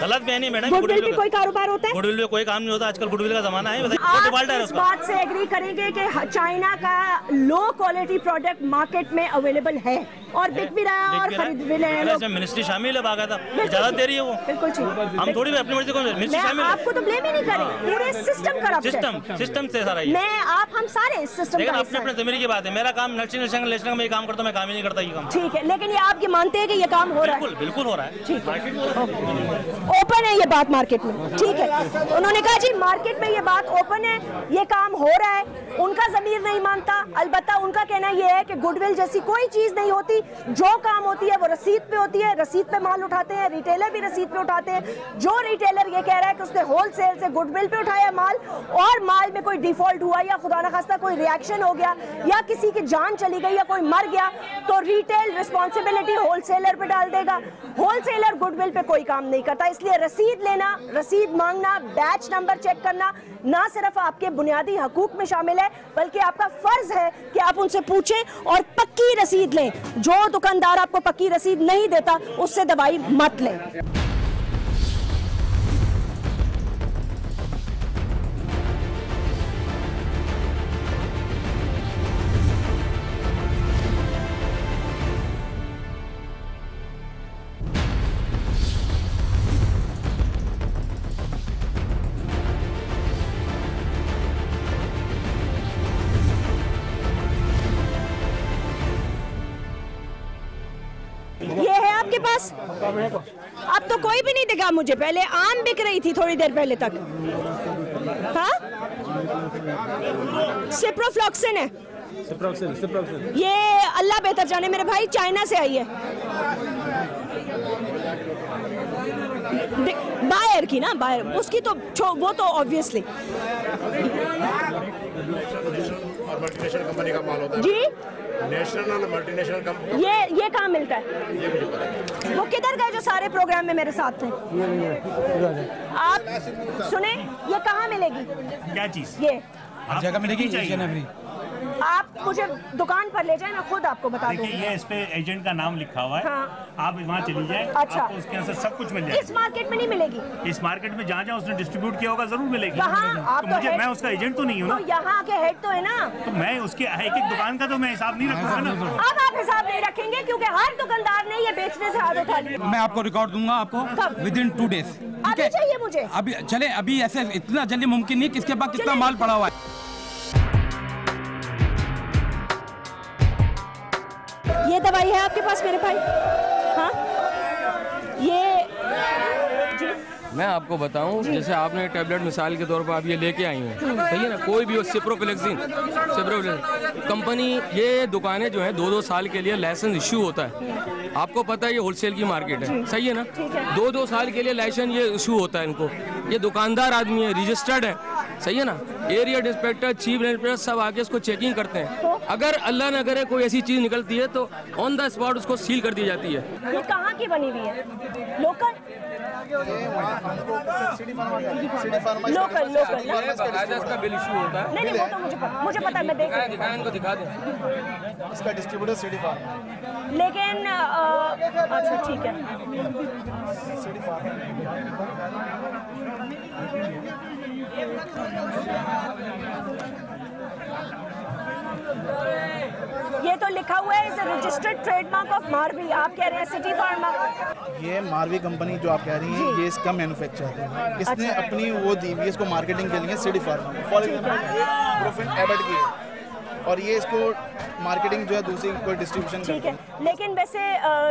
गलत बयानी madam. Goodwill पे कोई कारोबार होता है? गुडविल पे कोई काम नहीं होता, आजकल गुडविल का जमाना है। आप इस बात से एग्री करेंगे कि चाइना का लो क्वालिटी प्रोडक्ट मार्केट में अवेलेबल है और बिक भी रहा है और खरीद भी रहे हैं लोग? मिनिस्ट्री शामिल है, बाकायदा इजाजत दे रही है वो। बिल्कुल ठीक, हम थोड़ी अपनी मर्जी को मिनिस्ट्री शामिल है। आपको तो ब्लेम ही नहीं करें, पूरे सिस्टम करप्ट है। सिस्टम से सारा ये। मैं आप हम सारे सिस्टम का अपने अपने ज़मीन की बात है। मेरा काम नेशनल में काम करता हूँ, मैं काम ही नहीं करता ये काम। ठीक है, लेकिन ये आप ये मानते हैं कि ये काम हो रहा है? बिल्कुल हो रहा है। ठीक है, ओपन है ये बात मार्केट में। ठीक है, उन्होंने कहा जी मार्केट में ये बात ओपन है, ये काम हो रहा है। उनका ज़मीर नहीं मानता, अलबत्ता उनका कहना ये है कि गुडविल जैसी कोई चीज़ नहीं होती, जो काम होती है वो रसीद पे होती है, रसीद पे माल उठाते हैं, रिटेलर भी रसीद पे उठाते हैं। जो रिटेलर ये कह रहा है कि उसने होलसेल से गुडविल पे उठाया माल और माल में कोई डिफॉल्ट हुआ या खुदा न खास्ता कोई रिएक्शन हो गया या किसी की जान चली गई या कोई मर गया तो रिटेल रिस्पॉन्सिबिलिटी होलसेलर पे डाल देगा। होलसेलर गुडविल पे कोई काम नहीं करता, इसलिए रसीद लेना, रसीद मांगना, बैच नंबर चेक करना ना सिर्फ आपके बुनियादी हकूक में शामिल है बल्कि आपका फर्ज है कि आप उनसे पूछें और पक्की रसीद लें। जो दुकानदार आपको पक्की रसीद नहीं देता उससे दवाई मत लें। ये है आपके पास? अब तो कोई भी नहीं दिखा मुझे। पहले आम बिक रही थी थोड़ी देर पहले तक। हाँ, सिप्रोफ्लॉक्सिन है। सिप्रोक्सिन। ये अल्लाह बेहतर जाने, मेरे भाई चाइना से आई है, बायर की ना, बायर उसकी तो वो तो ऑब्वियसली मल्टीनेशनल कंपनी का माल होता है जी। नेशनल और मल्टीनेशनल कंपनी ये कहाँ मिलता है? वो किधर गए जो सारे प्रोग्राम में मेरे साथ थे? आप सुने, ये कहाँ मिलेगी? क्या चीज? ये हर जगह मिलेगी। आप मुझे दुकान पर ले जाए, मैं खुद आपको बता दूं। देखिए ये इस पे एजेंट का नाम लिखा हुआ है। हाँ। आप वहाँ चली जाए, अच्छा। आपको उसके अंदर सब कुछ मिल जाएगा। इस मार्केट में नहीं मिलेगी? इस मार्केट में जहाँ जहाँ उसने डिस्ट्रीब्यूट किया होगा जरूर मिलेगी। आप तो मुझे, मैं उसका एजेंट तो नहीं हूँ ना। तो यहाँ के हेड तो है ना। तो मैं उसके एक एक दुकान का तो मैं हिसाब नहीं रखूंगा ना। अब आप हिसाब नहीं रखेंगे क्योंकि हर दुकानदार ने ये बेचने से हाथ उठा लिया। मैं आपको रिकॉर्ड दूंगा, आपको विदिन 2 डेज। अभी चाहिए मुझे? अभी चले, अभी ऐसे इतना जल्दी मुमकिन नहीं। किसके पास कितना माल पड़ा हुआ है? ये दवाई है आपके पास मेरे भाई? हाँ, ये जी। मैं आपको बताऊं, जैसे आपने टैबलेट मिसाल के तौर पर आप ये लेके आई हैं, सही है ना, कोई भी हो, सिप्रोफ्लॉक्सिन कंपनी, ये दुकानें जो हैं 2-2 साल के लिए लाइसेंस इशू होता है। आपको पता है ये होलसेल की मार्केट है, सही है ना। 2-2 साल के लिए लाइसेंस ये इशू होता है इनको। ये दुकानदार आदमी है, रजिस्टर्ड है, सही है ना। एरिया इंस्पेक्टर, चीफ इंस्पेक्टर सब आके इसको चेकिंग करते हैं। अगर अल्लाह न करे कोई ऐसी चीज़ निकलती है तो ऑन द स्पॉट उसको सील कर दी जाती है। ये कहाँ की बनी हुई है? लोकल इसका बिल इशू होता है। नहीं, वो तो मुझे पता है, मैं देख रही हूँ। इनको दिखा दें। इसका डिस्ट्रीब्यूटर सिटी फार्म। लेकिन अच्छा ठीक है। ये तो लिखा हुआ है इज रजिस्टर्ड ट्रेडमार्क ऑफ मारवी। आप कह रहे हैं सिटी फार्मा? ये मारवी कंपनी जो आप कह रही हैं ये इसका मैन्युफैक्चर है। इसने अपनी वो दी हुई है इसको मार्केटिंग के लिए सिटी फार्मा, फॉर एग्जाम्पल प्रोफिन एबड की है और ये इसको मार्केटिंग जो है दूसरी कोई डिस्ट्रीब्यूशन ठीक है। लेकिन वैसे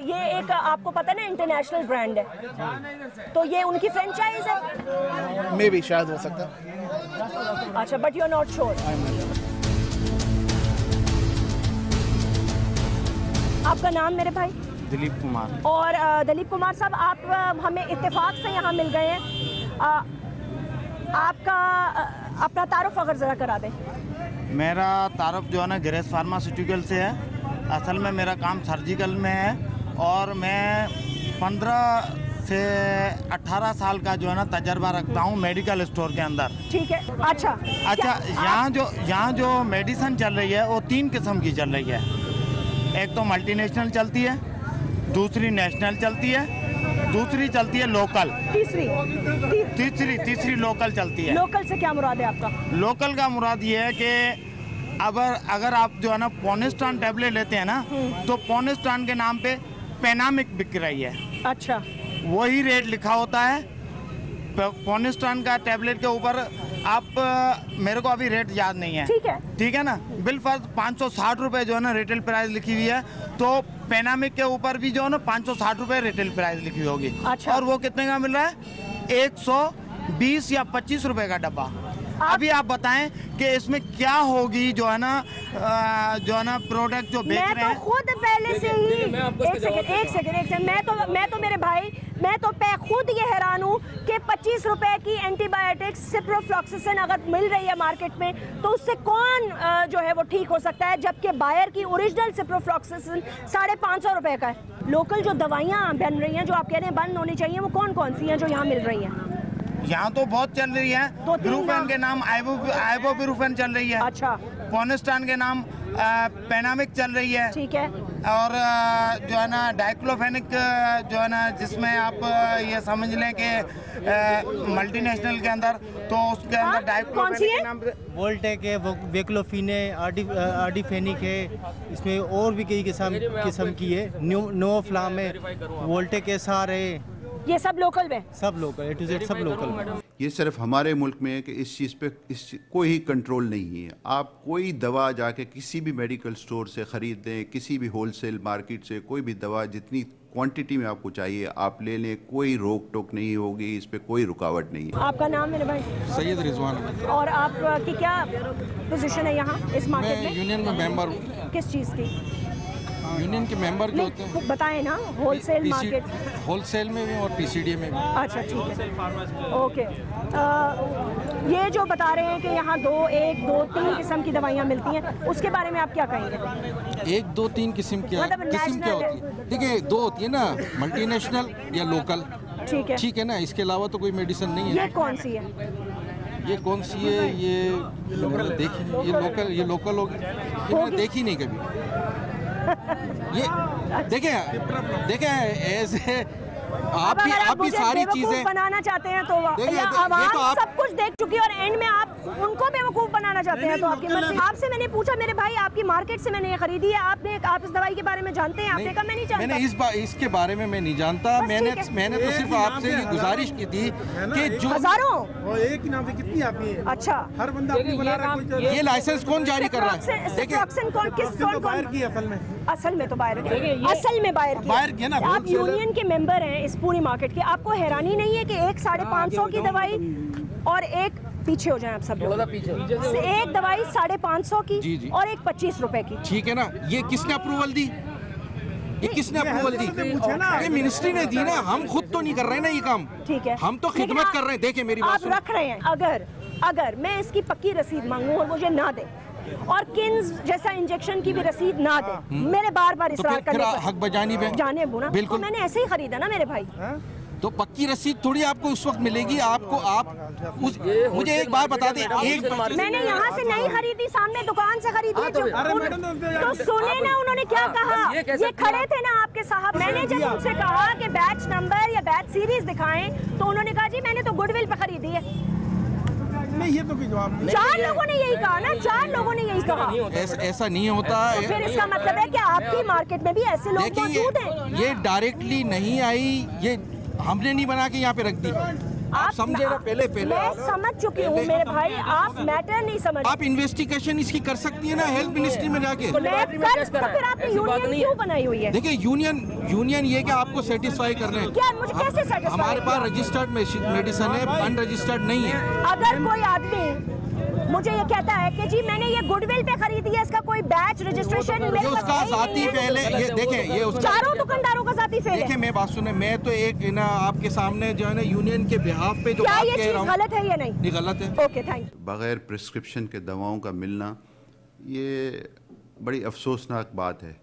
ये एक आपको पता है ना इंटरनेशनल ब्रांड है, तो ये उनकी फ्रेंचाइज है? मे भी शायद हो सकता है। अच्छा, but you are not sure. आपका नाम मेरे भाई? दिलीप कुमार। और दिलीप कुमार साहब, आप हमें इत्तेफाक से यहाँ मिल गए हैं। आपका अपना तारुफ अगर ज़रा करा दें। मेरा तारुफ जो है ना ग्रेस फार्मास्यूटिकल से है। असल में मेरा काम सर्जिकल में है और मैं 15 से 18 साल का जो है ना तजर्बा रखता हूँ मेडिकल स्टोर के अंदर। ठीक है। अच्छा, यहाँ जो मेडिसिन चल रही है वो 3 किस्म की चल रही है। एक तो मल्टीनेशनल चलती है, दूसरी नेशनल चलती है, दूसरी चलती है लोकल, तीसरी लोकल चलती है। लोकल से क्या मुराद है आपका? लोकल का मुराद ये है कि अगर आप जो है ना पॉनिस्टान टैबलेट लेते हैं ना, तो पॉनिस्टान के नाम पे पेनामिक बिक रही है। अच्छा, वही रेट लिखा होता है पॉनिस्टान का टैबलेट के ऊपर। आप मेरे को अभी रेट याद नहीं है, ठीक है ना। बिलफर्ज 560 रुपये जो है ना रिटेल प्राइस लिखी हुई है, तो पेनामिक के ऊपर भी जो है ना 560 रुपये रिटेल प्राइस लिखी होगी। अच्छा। और वो कितने का मिल रहा है? 120 या 25 रुपये का डब्बा। अभी आप बताएं कि इसमें क्या होगी जो है ना प्रोडक्ट जो बेच रहे हैं। मैं तो खुद पहले से ही एक सेकंड मैं तो मेरे भाई मैं तो खुद ये हैरान हूँ कि 25 रुपए की एंटीबायोटिक्स सिप्रोफ्लॉक्सिसिन अगर मिल रही है मार्केट में, तो उससे कौन जो है वो ठीक हो सकता है, जबकि बायर की ओरिजिनल सिप्रोफ्लॉक्सिसिन 550 रुपए का है। लोकल जो दवाइयाँ बन रही हैं जो आप कह रहे हैं बंद होनी चाहिए, वो कौन कौन सी हैं जो यहाँ मिल रही हैं? यहाँ तो बहुत चल रही है। ब्रूफेन के नाम आइबोब्रूफेन चल रही है। अच्छा। पॉनिस्टान के नाम पेनामिक चल रही है। ठीक है। और जो है ना डाइक्लोफेनिक जो है ना, जिसमें आप ये समझ लें कि मल्टीनेशनल के अंदर, तो उसके अंदर डाइक्लोफेनिक के नाम वोल्टेक है, बेक्लोफिन है, आर्डिफेनिक है, इसमें और भी कई किस्म की है। नोफ्लाम है, वोल्टेक एसआर है, ये सब लोकल में, सब लोकल, ए टू जेड सब लोकल में। ये सिर्फ हमारे मुल्क में है कि इस चीज़ पे कोई कंट्रोल नहीं है। आप कोई दवा जाके किसी भी मेडिकल स्टोर से ख़रीद दें, किसी भी होलसेल मार्केट से कोई भी दवा जितनी क्वांटिटी में आपको चाहिए आप ले लें, कोई रोक टोक नहीं होगी, इस पे कोई रुकावट नहीं है। आपका नाम मेरे भाई? सैयद रिजवान। और आपकी क्या पोजीशन है यहाँ इस मार्केट में? यूनियन में मेंबर हूँ। किस चीज़ की? यूनियन के मेंबर जो होते हैं, बताएं ना। होलसेल मार्केट, होलसेल में भी और पीसीडी में भी। अच्छा, ठीक है, ओके। ये जो बता रहे हैं कि यहाँ 1, 2, 3 किस्म की दवाइयाँ मिलती हैं, उसके बारे में आप क्या कहेंगे? 1, 2, 3 किस्म क्या किस्म क्या होती है? देखिए, 2 होती है ना, मल्टीनेशनल या लोकल। ठीक है ना, इसके अलावा तो कोई मेडिसिन नहीं है। ये कौन सी है? ये कौन सी है? ये लोकल होगी, देखी नहीं कभी। ये देखें ऐसे आप भी सारी चीजें बनाना चाहते हैं तो आवाम सब कुछ देख चुकी है, और एंड में आप उनको बेवकूफ बनाना चाहते हैं, तो आपकी मर्जी। आपसे मैंने पूछा मेरे भाई, आपकी मार्केट से मैंने ये खरीदी है, आप इस दवाई के बारे में जानते हैं? आपने कहा मैं नहीं जानता। मैंने इसके बारे में मैं नहीं जानता। मैंने तो सिर्फ आपसे ये गुजारिश की थी कि जो हजारों एक ही नाम से कितनी आती है। अच्छा, हर बंदा अपनी बना रहा है। ये लाइसेंस कौन जारी कर रहा है? असल में तो बायर की ना। आप यूनियन के मेंबर हैं इस पूरी मार्केट के, आपको हैरानी नहीं है कि एक 550 की दवाई और एक पीछे हो जाए आप सब लोग, एक दवाई 550 की और एक 25 रुपए की? ठीक है ना। ये किसने अप्रूवल दी? ये किसने अप्रूवल दी? ये मिनिस्ट्री ने दी ना, हम खुद तो नहीं कर रहे ना ये काम। ठीक है, हम तो खिदमत कर रहे हैं। देखिए मेरी बात आप रख रहे हैं। अगर मैं इसकी पक्की रसीद मांगूं और मुझे ना दे, और किन्स जैसा इंजेक्शन की भी रसीद ना दे, मेरे बार इसरार करने पर हक बजानी पे जाने बुना, तो मैंने ऐसे ही खरीदा ना मेरे भाई। तो पक्की रसीद थोड़ी आपको उस वक्त मिलेगी। मुझे एक बात बता दें, मैंने यहाँ से नहीं खरीदी, सामने दुकान से खरीदी है। तो सुने ना उन्होंने क्या कहा, ये खड़े थे ना आपके साहब। मैंने जब उनसे कहा कि बैच नंबर या बैच सीरीज दिखाएं, तो उन्होंने कहा जी मैंने तो गुडविल पे खरीदी है। नहीं, ये तो कोई जवाब नहीं। 4 लोगों ने यही कहा ना, 4 लोगों ने यही कहा। ऐसा नहीं होता। तो फिर इसका मतलब है कि आपकी मार्केट में भी ऐसे लोग मौजूद हैं। ये डायरेक्टली नहीं आई, ये हमने नहीं बना के यहाँ पे रख दी। आप समझे ना? पहले मैं समझ चुकी हूँ मेरे भाई, आप मैटर नहीं समझ। आप इन्वेस्टिगेशन इसकी कर सकती है ना हेल्थ मिनिस्ट्री में जाके। तो फिर आपने यूनियन क्यों बनाई हुई है? देखिए यूनियन ये कि आपको सेटिस्फाई कर रहे हैं। क्या मुझे कैसे सेटिस्फाई? हमारे पास रजिस्टर्ड मेडिसिन है, अनरजिस्टर्ड नहीं है। अगर कोई आदमी मुझे ये कहता है कि जी मैंने ये गुडविल पे खरीदी है, इसका कोई बैच रजिस्ट्रेशन ये उसका जाती फेल है। ये देखें, ये चारों दुकानदारों का जाती फेल है। देखिए मैं बात सुने, मैं तो एक ना आपके सामने जो है ना यूनियन के बिहाफ पे जो क्या बात ये कह रहा हूं, गलत है या नहीं? नहीं गलत है। Okay, thank you. बगैर प्रिस्क्रिप्शन के दवाओं का मिलना ये बड़ी अफसोसनाक बात है।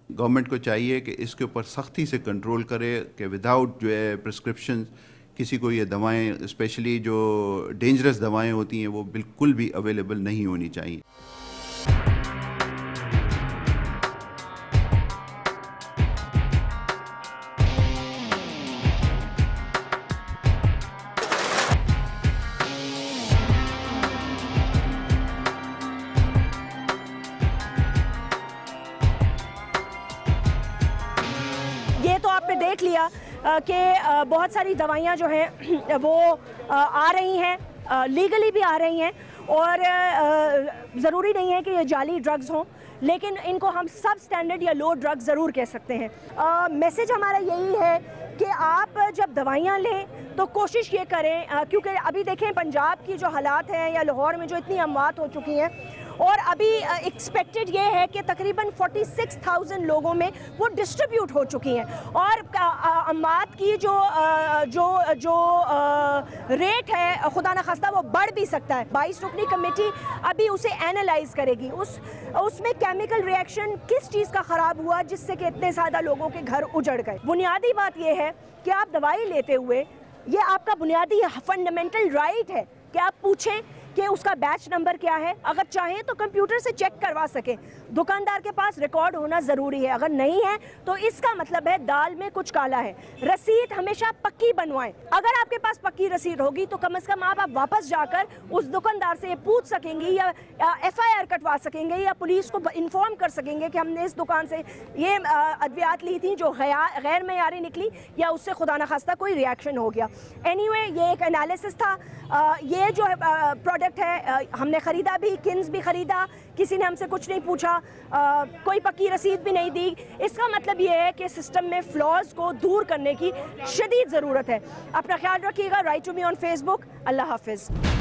गवर्नमेंट को चाहिए कि इसके ऊपर सख्ती से कंट्रोल करे कि विदाउट जो है प्रिस्क्रिप्शन किसी को ये दवाएं, स्पेशली जो डेंजरस दवाएं होती हैं, वो बिल्कुल भी अवेलेबल नहीं होनी चाहिए। लिया कि बहुत सारी दवाइयाँ जो हैं वो आ रही हैं, लीगली भी आ रही हैं, और ज़रूरी नहीं है कि ये जाली ड्रग्स हों, लेकिन इनको हम सब स्टैंडर्ड या लो ड्रग ज़रूर कह सकते हैं। मैसेज हमारा यही है कि आप जब दवाइयाँ लें तो कोशिश ये करें, क्योंकि अभी देखें पंजाब की जो हालात हैं या लाहौर में जो इतनी अमवात हो चुकी हैं, और अभी एक्सपेक्टेड ये है कि तकरीबन 46,000 लोगों में वो डिस्ट्रीब्यूट हो चुकी हैं, और अमवात की जो रेट है खुदा न खास्ता वो बढ़ भी सकता है। 22 रुकनी कमेटी अभी उसे एनालाइज करेगी, उसमें केमिकल रिएक्शन किस चीज़ का ख़राब हुआ जिससे कि इतने ज़्यादा लोगों के घर उजड़ गए। बुनियादी बात यह है कि आप दवाई लेते हुए ये आपका बुनियादी फंडामेंटल राइट है कि आप पूछें कि उसका बैच नंबर क्या है, अगर चाहें तो कंप्यूटर से चेक करवा सकें। दुकानदार के पास रिकॉर्ड होना ज़रूरी है, अगर नहीं है तो इसका मतलब है दाल में कुछ काला है। रसीद हमेशा पक्की बनवाएं। अगर आपके पास पक्की रसीद होगी तो कम से कम आप वापस जाकर उस दुकानदार से ये पूछ सकेंगे या FIR कटवा सकेंगे या पुलिस को इन्फॉर्म कर सकेंगे कि हमने इस दुकान से ये अद्वियात ली थी जो गैर मयारी निकली या उससे खुदा न खास्ता कोई रिएक्शन हो गया। एनीवे, ये एक एनालिसिस था। ये जो प्रोडक्ट है हमने ख़रीदा भी, किन्स भी ख़रीदा, किसी ने हमसे कुछ नहीं पूछा, कोई पक्की रसीद भी नहीं दी। इसका मतलब ये है कि सिस्टम में फ्लॉज को दूर करने की शदीद ज़रूरत है। अपना ख्याल रखिएगा। Write to me on Facebook. अल्लाह हाफिज़।